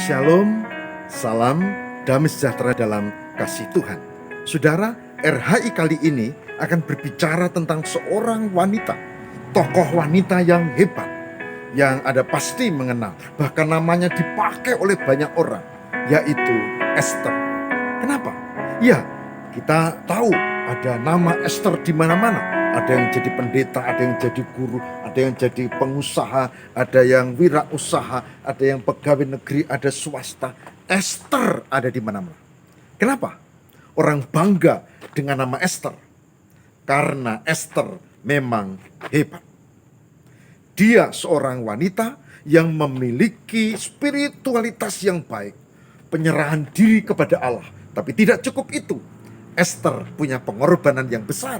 Shalom, salam, damai sejahtera dalam kasih Tuhan. Saudara, RHI kali ini akan berbicara tentang seorang wanita, tokoh wanita yang hebat, yang Anda pasti mengenal, bahkan namanya dipakai oleh banyak orang, yaitu Esther. Kenapa? Ya, kita tahu ada nama Esther di mana-mana. Ada yang jadi pendeta, ada yang jadi guru, ada yang jadi pengusaha, ada yang wirausaha, ada yang pegawai negeri, ada swasta. Esther ada di mana-mana. Kenapa? Orang bangga dengan nama Esther. Karena Esther memang hebat. Dia seorang wanita yang memiliki spiritualitas yang baik, penyerahan diri kepada Allah. Tapi tidak cukup itu. Esther punya pengorbanan yang besar,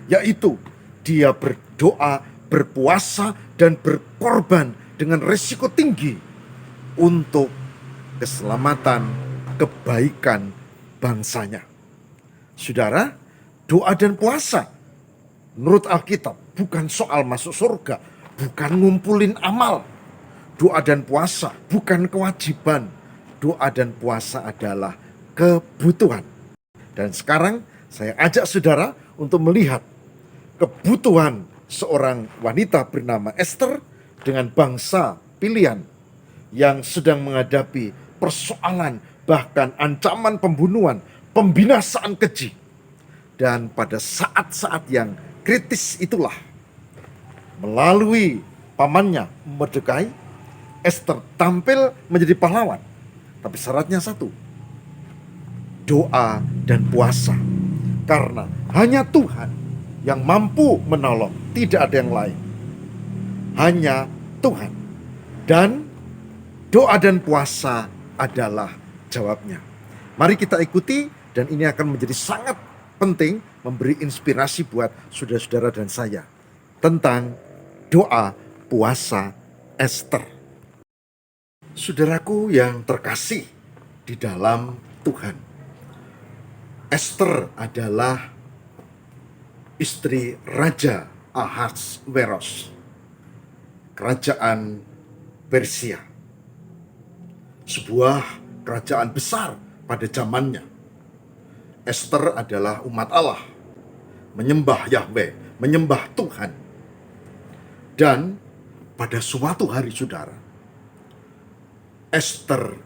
yaitu dia berdoa, berpuasa, dan berkorban dengan risiko tinggi untuk keselamatan, kebaikan bangsanya. Saudara, doa dan puasa menurut Alkitab bukan soal masuk surga, bukan ngumpulin amal. Doa dan puasa bukan kewajiban. Doa dan puasa adalah kebutuhan. Dan sekarang saya ajak saudara untuk melihat kebutuhan seorang wanita bernama Esther dengan bangsa pilihan yang sedang menghadapi persoalan, bahkan ancaman pembunuhan, pembinasaan keji. Dan pada saat-saat yang kritis itulah, melalui pamannya Mordekai, Esther tampil menjadi pahlawan. Tapi syaratnya satu, doa dan puasa. Karena hanya Tuhan yang mampu menolong, tidak ada yang lain. Hanya Tuhan. Dan doa dan puasa adalah jawabnya. Mari kita ikuti, dan ini akan menjadi sangat penting, memberi inspirasi buat saudara-saudara dan saya tentang doa puasa Esther. Saudaraku yang terkasih di dalam Tuhan, Esther adalah istri Raja Ahasveros, kerajaan Persia. Sebuah kerajaan besar pada zamannya. Esther adalah umat Allah, menyembah Yahweh, menyembah Tuhan. Dan pada suatu hari, saudara, Esther,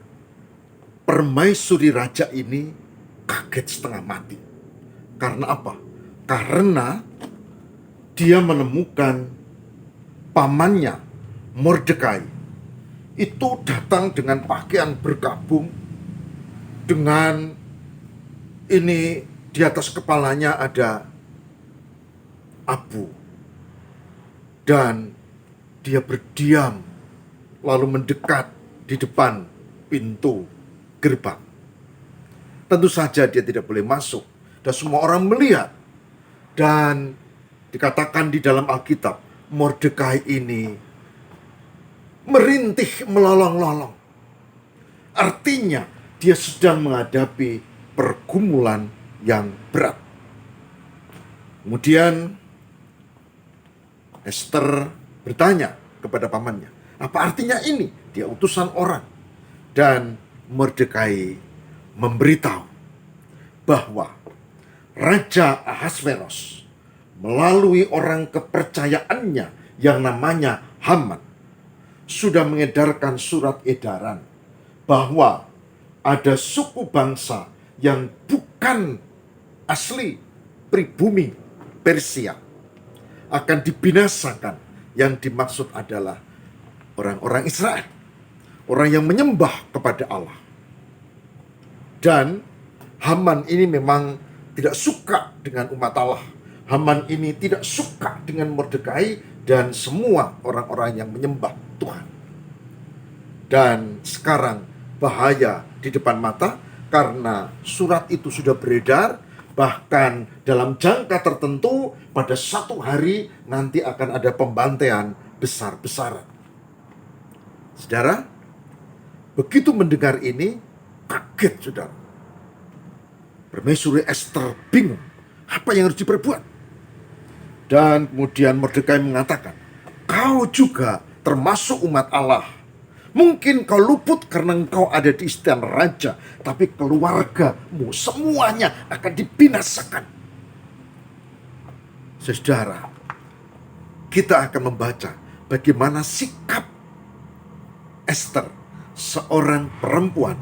permaisuri raja ini, kaget setengah mati. Karena apa? Karena dia menemukan pamannya Mordekai itu datang dengan pakaian berkabung, dengan ini di atas kepalanya ada abu, dan dia berdiam lalu mendekat di depan pintu gerbang. Tentu saja dia tidak boleh masuk, dan semua orang melihat. Dan dikatakan di dalam Alkitab, Mordekai ini merintih melolong-lolong. Artinya dia sedang menghadapi pergumulan yang berat. Kemudian Esther bertanya kepada pamannya, apa artinya ini? Dia utusan orang. Dan Mordekai memberitahu bahwa Raja Ahasveros melalui orang kepercayaannya yang namanya Haman sudah mengedarkan surat edaran bahwa ada suku bangsa yang bukan asli pribumi Persia akan dibinasakan. Yang dimaksud adalah orang-orang Israel, orang yang menyembah kepada Allah. Dan Haman ini memang tidak suka dengan umat Allah. Haman ini tidak suka dengan Mordekai dan semua orang-orang yang menyembah Tuhan. Dan sekarang bahaya di depan mata, karena surat itu sudah beredar. Bahkan dalam jangka tertentu, pada satu hari nanti akan ada pembantaian besar-besaran. Saudara, begitu mendengar ini, kaget saudara. Permaisuri Esther bingung, apa yang harus diperbuat? Dan kemudian Mordekai mengatakan, kau juga termasuk umat Allah. Mungkin kau luput karena engkau ada di istana raja, tapi keluargamu semuanya akan dibinasakan. Saudara, kita akan membaca bagaimana sikap Ester, seorang perempuan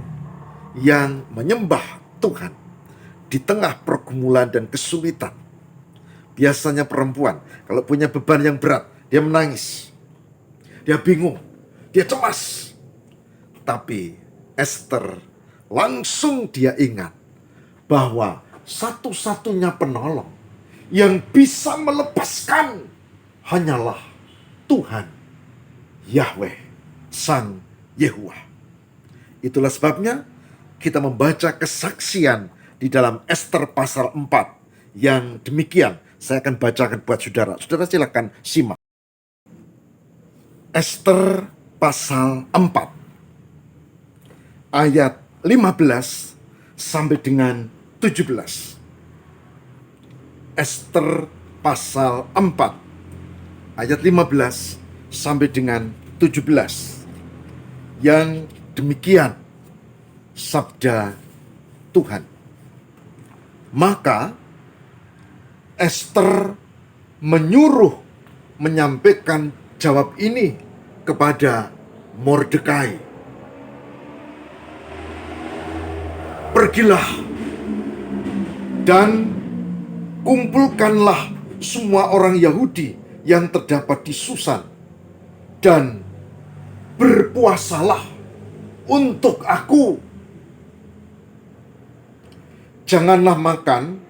yang menyembah Tuhan di tengah pergumulan dan kesulitan. Biasanya perempuan kalau punya beban yang berat, dia menangis, dia bingung, dia cemas. Tapi Ester langsung dia ingat bahwa satu-satunya penolong yang bisa melepaskan hanyalah Tuhan Yahweh, Sang Yehuwa. Itulah sebabnya kita membaca kesaksian di dalam Ester pasal 4 yang demikian. Saya akan bacakan buat saudara. Saudara silakan simak. Ester pasal 4 ayat 15 sampai dengan 17. Ester pasal 4 ayat 15 sampai dengan 17. Yang demikian sabda Tuhan. Maka Ester menyuruh menyampaikan jawab ini kepada Mordekai. Pergilah dan kumpulkanlah semua orang Yahudi yang terdapat di Susan, dan berpuasalah untuk aku. Janganlah makan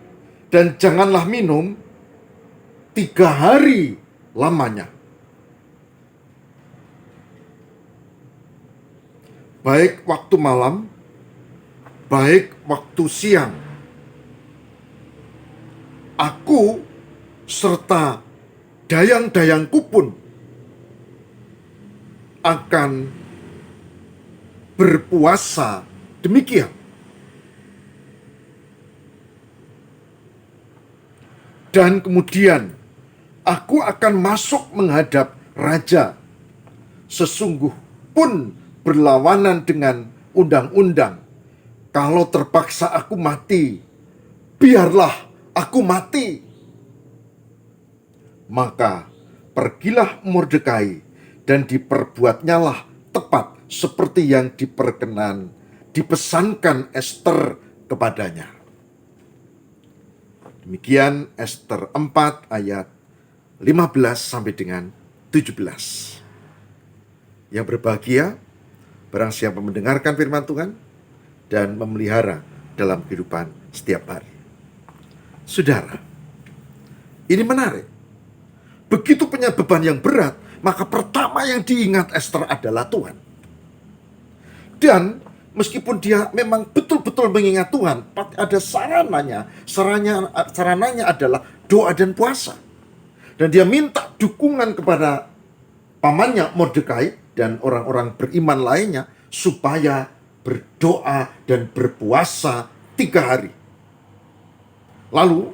dan janganlah minum 3 hari lamanya, baik waktu malam, baik waktu siang. Aku serta dayang-dayangku pun akan berpuasa demikian. Dan kemudian aku akan masuk menghadap raja, sesungguh pun berlawanan dengan undang-undang. Kalau terpaksa aku mati, biarlah aku mati. Maka pergilah Mordekai, dan diperbuatnyalah tepat seperti yang dipesankan Ester kepadanya. Demikian Ester 4 ayat 15 sampai dengan 17. Yang berbahagia barang siapa mendengarkan firman Tuhan dan memelihara dalam kehidupan setiap hari. Saudara, ini menarik. Begitu punya beban yang berat, maka pertama yang diingat Ester adalah Tuhan. Dan meskipun dia memang betul-betul mengingat Tuhan, ada sarananya adalah doa dan puasa. Dan dia minta dukungan kepada pamannya Mordekai dan orang-orang beriman lainnya supaya berdoa dan berpuasa 3 hari. Lalu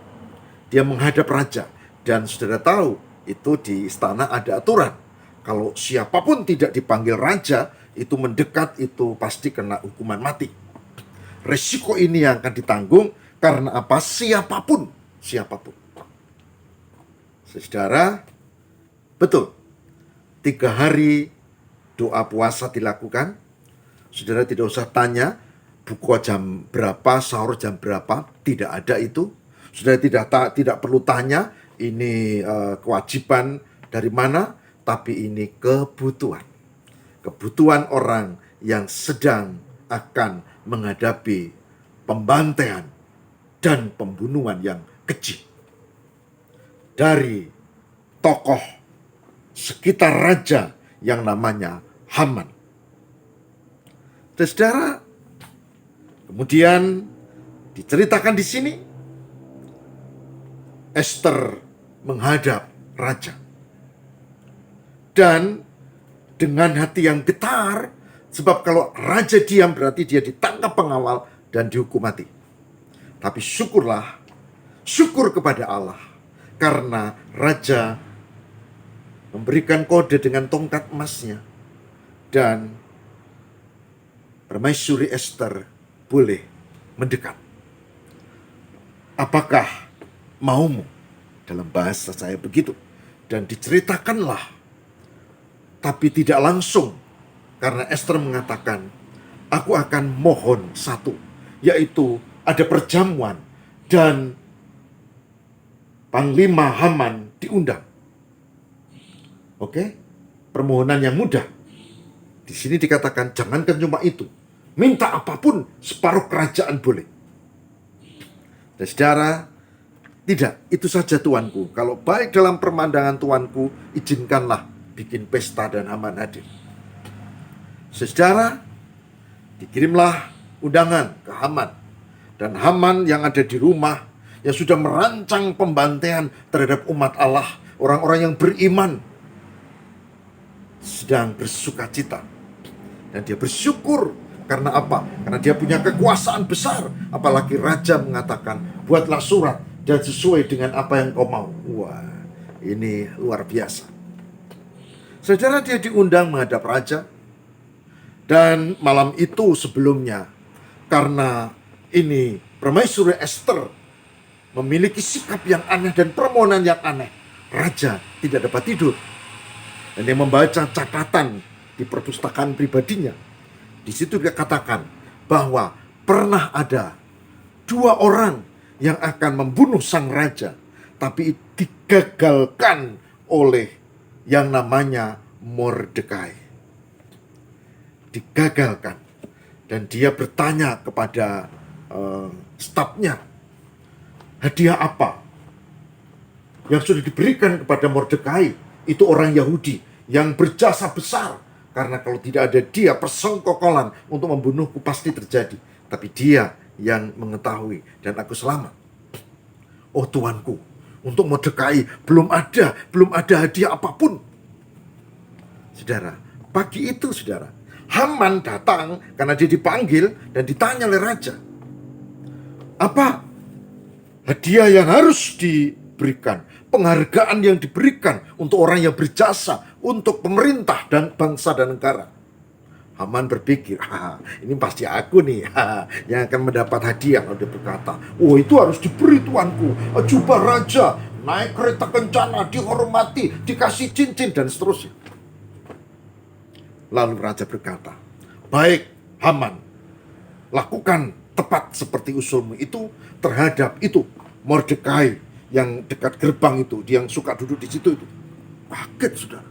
dia menghadap raja, dan saudara tahu itu di istana ada aturan. Kalau siapapun tidak dipanggil raja, itu mendekat, itu pasti kena hukuman mati. Resiko ini yang akan ditanggung karena apa? Siapapun. Saudara, betul, 3 hari doa puasa dilakukan. Saudara tidak usah tanya buka jam berapa, sahur jam berapa, tidak ada itu. Saudara tidak perlu tanya ini kewajiban dari mana, tapi ini kebutuhan orang yang sedang akan menghadapi pembantaian dan pembunuhan yang keji dari tokoh sekitar raja yang namanya Haman. Saudara, kemudian diceritakan di sini Ester menghadap raja, dan dengan hati yang getar, sebab kalau raja diam berarti dia ditangkap pengawal dan dihukum mati. Tapi syukur kepada Allah, karena raja memberikan kode dengan tongkat emasnya, dan Permaisuri Ester boleh mendekat. Apakah maumu? Dalam bahasa saya begitu. Dan diceritakanlah, tapi tidak langsung. Karena Ester mengatakan, aku akan mohon satu, yaitu ada perjamuan dan Panglima Haman diundang. Oke? Permohonan yang mudah. Di sini dikatakan, jangankan cuma itu. Minta apapun, separuh kerajaan boleh. Dan saudara, tidak, itu saja tuanku. Kalau baik dalam pemandangan tuanku, izinkanlah bikin pesta dan Haman hadir. Saudara, dikirimlah undangan ke Haman. Dan Haman yang ada di rumah, yang sudah merancang pembantaian terhadap umat Allah, orang-orang yang beriman, sedang bersuka cita. Dan dia bersyukur. Karena apa? Karena dia punya kekuasaan besar. Apalagi raja mengatakan, buatlah surat dan sesuai dengan apa yang kau mau. Wah, ini luar biasa. Saudara, dia diundang menghadap raja. Dan malam itu sebelumnya, karena ini Permaisuri Ester memiliki sikap yang aneh dan permohonan yang aneh, raja tidak dapat tidur. Dan dia membaca catatan di perpustakaan pribadinya. Di situ dia katakan bahwa pernah ada 2 orang yang akan membunuh sang raja, tapi digagalkan oleh yang namanya Mordekai. Digagalkan. Dan dia bertanya kepada stafnya, hadiah apa yang sudah diberikan kepada Mordekai? Itu orang Yahudi yang berjasa besar. Karena kalau tidak ada dia, persengkokolan untuk membunuhku pasti terjadi. Tapi dia yang mengetahui dan aku selamat. Oh tuanku, untuk Mordekai belum ada hadiah apapun. Saudara, pagi itu saudara, Haman datang karena dia dipanggil dan ditanya oleh raja. Apa hadiah yang harus diberikan? Penghargaan yang diberikan untuk orang yang berjasa untuk pemerintah dan bangsa dan negara. Haman berpikir, ini pasti aku nih yang akan mendapat hadiah. Lalu dia berkata, oh itu harus diberi tuanku, jubah raja, naik kereta kencana, dihormati, dikasih cincin dan seterusnya. Lalu raja berkata, baik Haman, lakukan tepat seperti usulmu itu terhadap itu Mordekai yang dekat gerbang itu, dia yang suka duduk di situ itu. Kaget saudara.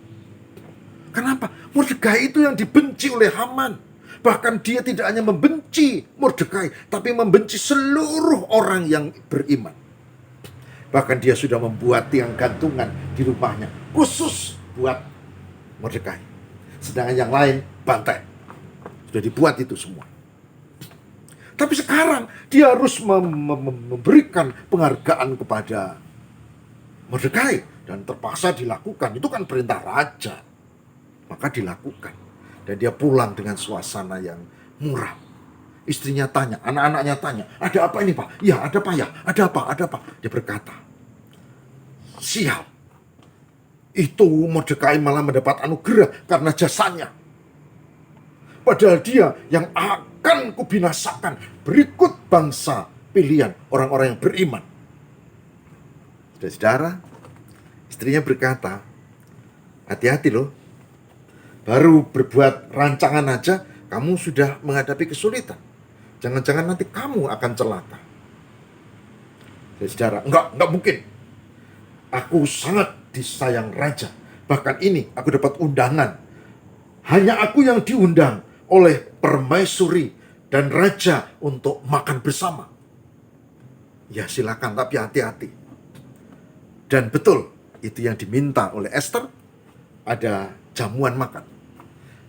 Kenapa? Mordekai itu yang dibenci oleh Haman. Bahkan dia tidak hanya membenci Mordekai, tapi membenci seluruh orang yang beriman. Bahkan dia sudah membuat tiang gantungan di rumahnya khusus buat Mordekai. Sedangkan yang lain bantai. Sudah dibuat itu semua. Tapi sekarang dia harus memberikan penghargaan kepada Mordekai. Dan terpaksa dilakukan. Itu kan perintah raja. Maka dilakukan. Dan dia pulang dengan suasana yang muram. Istrinya tanya, anak-anaknya tanya, ada apa ini pak? Ya ada apa ya? Ada apa? Dia berkata, sial. Itu Mordekai malah mendapat anugerah karena jasanya. Padahal dia yang akan kubinasakan berikut bangsa pilihan orang-orang yang beriman. Saudara, istrinya berkata, hati-hati loh. Baru berbuat rancangan aja, kamu sudah menghadapi kesulitan. Jangan-jangan nanti kamu akan celaka. Saudara, enggak mungkin. Aku sangat disayang raja. Bahkan ini aku dapat undangan. Hanya aku yang diundang oleh permaisuri dan raja untuk makan bersama. Ya silakan, tapi hati-hati. Dan betul, itu yang diminta oleh Ester. Ada jamuan makan.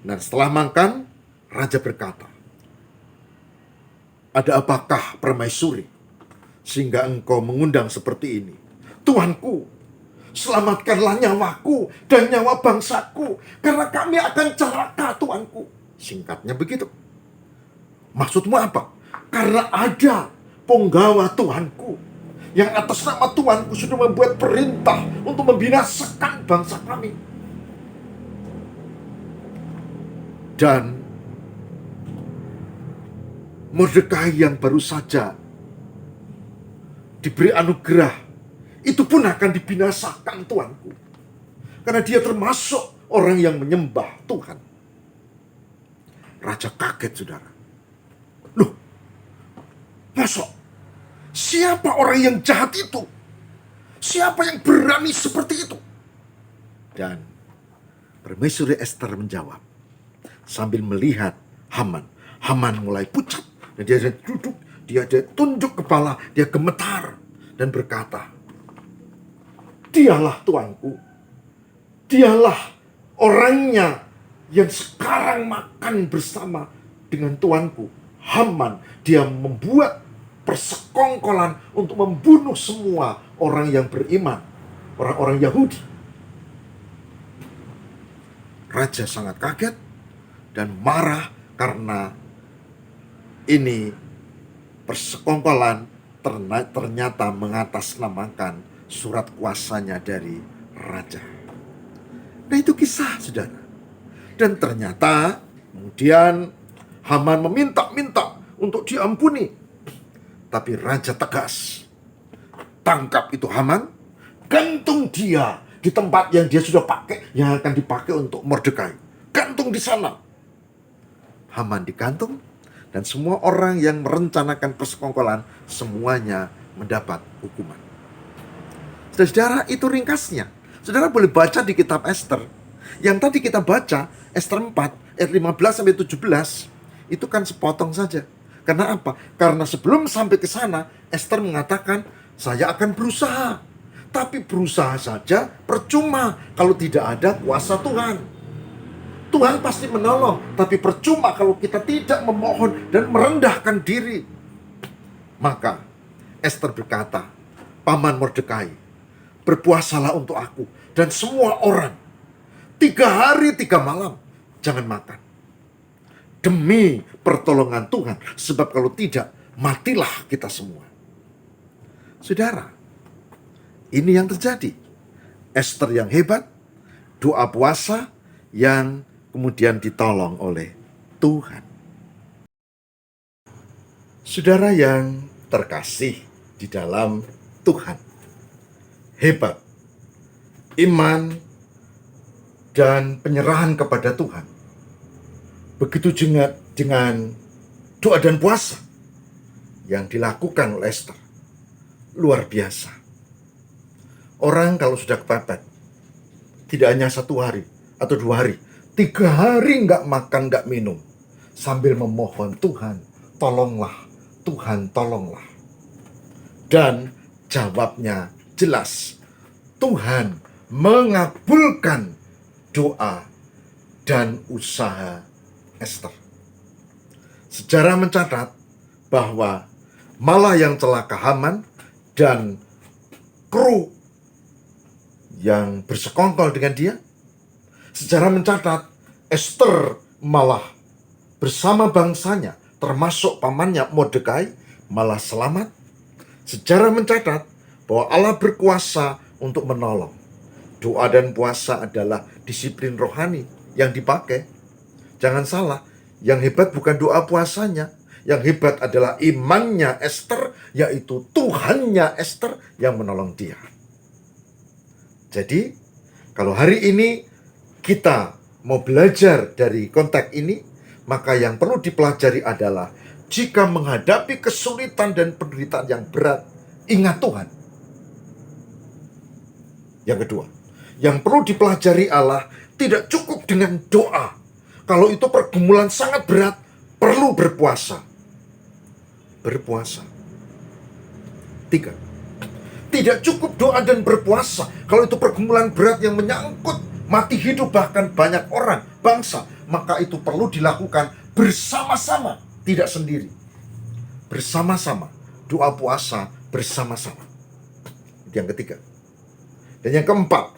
Nah setelah makan, raja berkata, ada apakah permaisuri sehingga engkau mengundang seperti ini? Tuanku, selamatkanlah nyawaku dan nyawa bangsaku, karena kami akan celaka tuanku. Singkatnya begitu. Maksudmu apa? Karena ada penggawa Tuhanku yang atas nama Tuhanku sudah membuat perintah untuk membinasakan bangsa kami. Dan Mordekai yang baru saja diberi anugerah, itu pun akan dibinasakan, Tuanku. Karena dia termasuk orang yang menyembah Tuhan. Raja kaget, saudara. Loh, masuk? Siapa orang yang jahat itu? Siapa yang berani seperti itu? Dan Permaisuri Ester menjawab sambil melihat Haman. Haman mulai pucat. Dan dia duduk, dia tunjuk kepala, dia gemetar dan berkata, dialah Tuanku. Dialah orangnya yang sekarang makan bersama dengan Tuanku. Haman, dia membuat persekongkolan untuk membunuh semua orang yang beriman, orang-orang Yahudi. Raja sangat kaget dan marah karena ini persekongkolan ternyata mengatasnamakan surat kuasanya dari raja. Nah, itu kisah, saudara. Dan ternyata kemudian Haman meminta-minta untuk diampuni. Tapi raja tegas. Tangkap itu Haman, gantung dia di tempat yang dia sudah pakai, yang akan dipakai untuk Mordekai. Gantung di sana. Haman digantung, dan semua orang yang merencanakan persekongkolan semuanya mendapat hukuman. Saudara, itu ringkasnya. Saudara boleh baca di kitab Ester. Yang tadi kita baca, Ester 4, ayat 15-17, itu kan sepotong saja. Karena apa? Karena sebelum sampai ke sana, Ester mengatakan, saya akan berusaha. Tapi berusaha saja percuma kalau tidak ada kuasa Tuhan. Tuhan pasti menolong, tapi percuma kalau kita tidak memohon dan merendahkan diri. Maka Ester berkata, Paman Mordekai, berpuasalah untuk aku dan semua orang 3 hari 3 malam, jangan makan. Demi pertolongan Tuhan, sebab kalau tidak, matilah kita semua. Saudara, ini yang terjadi. Ester yang hebat, doa puasa yang kemudian ditolong oleh Tuhan. Saudara yang terkasih di dalam Tuhan, hebat, iman, dan penyerahan kepada Tuhan. Begitu juga dengan doa dan puasa yang dilakukan oleh Ester. Luar biasa. Orang kalau sudah kepepet, tidak hanya 1 hari atau 2 hari, 3 hari nggak makan, nggak minum, sambil memohon, Tuhan, tolonglah, Tuhan, tolonglah. Dan jawabnya jelas. Tuhan mengabulkan doa dan usaha Ester. Sejarah mencatat bahwa malah yang celaka Haman dan kru yang bersekongkol dengan dia, sejarah mencatat Ester malah bersama bangsanya, termasuk pamannya Mordekai, malah selamat. Sejarah mencatat bahwa Allah berkuasa untuk menolong. Doa dan puasa adalah disiplin rohani yang dipakai. Jangan salah, yang hebat bukan doa puasanya. Yang hebat adalah imannya Ester, yaitu Tuhannya Ester yang menolong dia. Jadi, kalau hari ini kita mau belajar dari konteks ini, maka yang perlu dipelajari adalah jika menghadapi kesulitan dan penderitaan yang berat, ingat Tuhan. Yang kedua, yang perlu dipelajari Allah, tidak cukup dengan doa. Kalau itu pergumulan sangat berat, perlu berpuasa. Berpuasa. 3. Tidak cukup doa dan berpuasa. Kalau itu pergumulan berat yang menyangkut mati hidup bahkan banyak orang, bangsa, maka itu perlu dilakukan bersama-sama, tidak sendiri. Bersama-sama. Doa puasa bersama-sama. Yang ketiga. Dan yang keempat,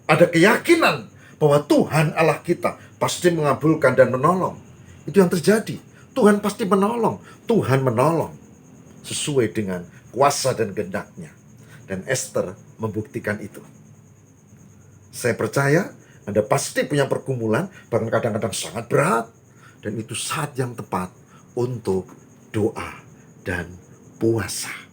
ada keyakinan bahwa Tuhan Allah kita pasti mengabulkan dan menolong. Itu yang terjadi. Tuhan pasti menolong. Tuhan menolong sesuai dengan kuasa dan kehendak-Nya. Dan Ester membuktikan itu. Saya percaya Anda pasti punya pergumulan, bahkan kadang-kadang sangat berat. Dan itu saat yang tepat untuk doa dan puasa.